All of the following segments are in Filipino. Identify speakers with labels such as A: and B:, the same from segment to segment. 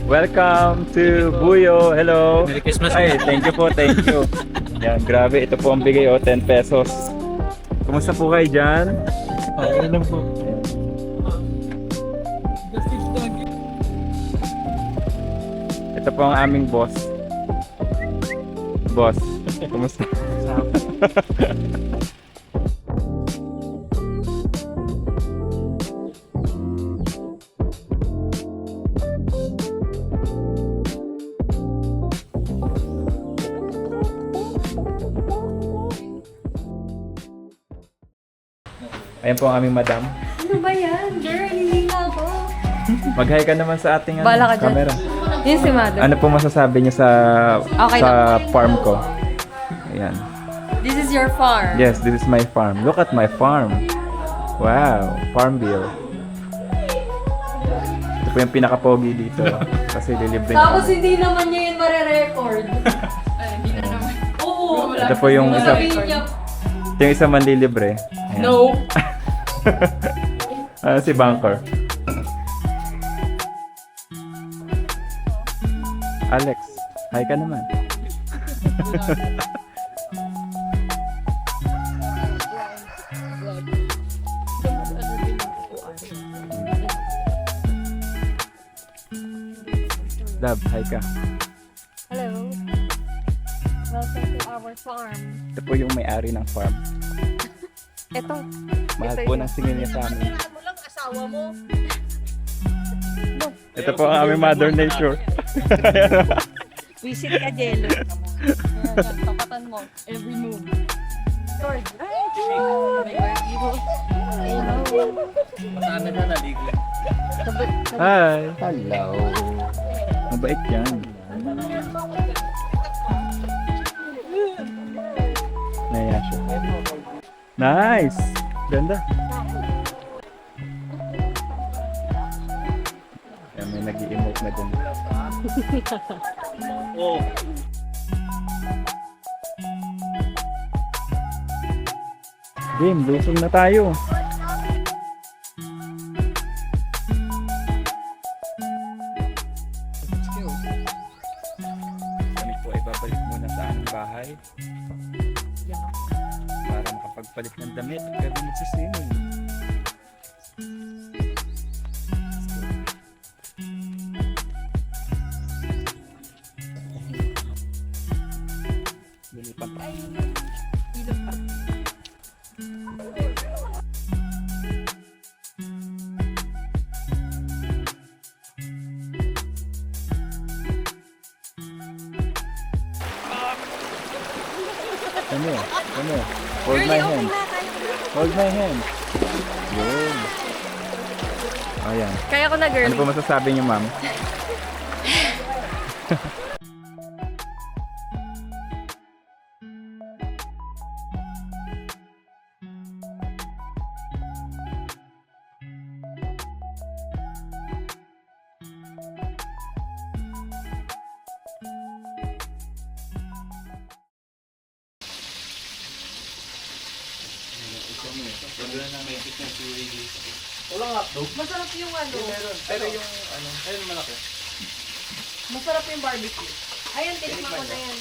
A: Welcome to Buyo. Hello.
B: Merry Christmas.
A: Ay, thank you po, thank you. Yan, grabe. Ito po ang bigay, 10 pesos. Kumusta po kayo dyan?
B: Okay lang po.
A: Ito po ang aming boss. Boss, kumusta? Ayan po ang aming madam.
C: Ano ba yan? Girl, hindi na ako.
A: Mag-hi ka naman sa ating
C: Bala ka dyan.
A: camera.
C: Yun si Madam.
A: Ano po masasabi niyo sa
C: Okay
A: sa
C: lang.
A: farm ko? Ayan.
C: This is your farm.
A: Yes, this is my farm. Look at my farm. Wow, farm bill. Ito po yung pinaka-pogi dito. Kasi lilibre niya.
C: Tapos hindi naman niya yun mare-record. Hindi na naman. Oo.
A: Ito po yung isa,
C: Sabihin niya,
A: ito yung isa manlilibre. Ayan.
C: no.
A: Si Banker. Alex, hi ka naman. Love, hi ka.
C: Hello. Welcome to our farm.
A: Ito po yung may-ari ng farm.
C: Ito.
A: Mahal
C: Ito
A: po
C: yun.
A: ng singil niya sa amin.
C: mo lang asawa mo.
A: Ito po ang aming mother nature.
C: Visit ka, Jello. Tapatan mo. Every move. Lord. Ay, cute!
B: Matana na naligla.
A: Hi!
B: Hello.
A: Mabait yan. Naya siya. Nice! Ganda. Kaya may nag-i-emote na dun.
B: Oh.
A: Game, lusog na tayo. Kami po ay babalik muna sa aming bahay. Para makapagpalit ng damit at kami magsiswimming. Lilipan pa. Ano? Ano? Hold my hand. Hold my hand. Yun. Ayan.
C: Kaya ko na, girl.
A: Ano po masasabi niyo, ma'am?
B: Walang hotdog.
C: Masarap yung ano.
B: Pero yung ano, ayun malaki.
C: Masarap yung barbecue. Ayan, tinikman ko na yan.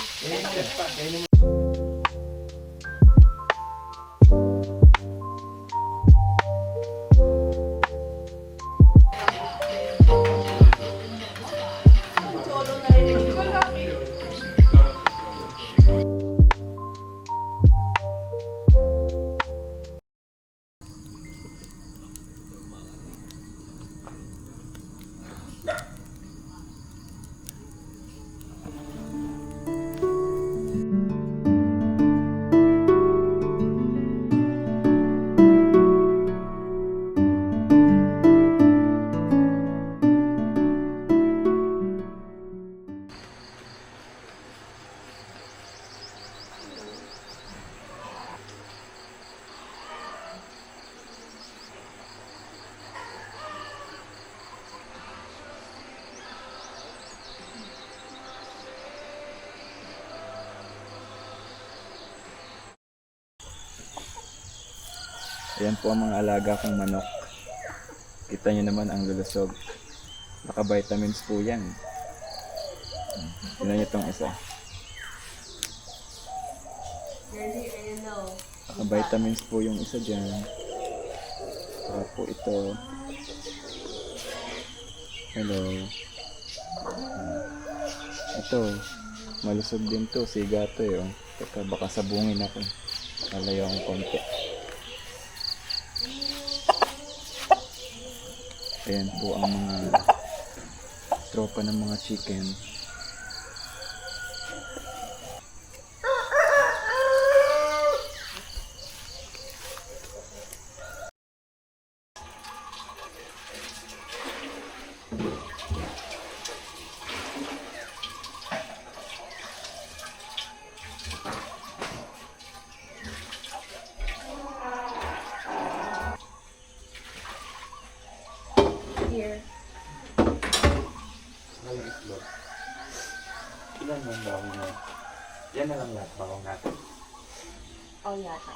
C: Ayan po ang mga alaga kong manok. Kita nyo naman ang lulusog. Naka-vitamins po yan.
A: Tignan niyo itong isa. Vitamins po yung isa dyan. Saka po ito. Hello. Ito. Malusog din to. Siga to eh. Oh. Teka, baka sabungin ako. Lalayo akong konti. Ayan po ang mga tropa ng mga chicken.
C: Here.
A: Ang itlog. Ilan yung bawang na? Yan na lang lahat bawang natin.
C: Oh, yata.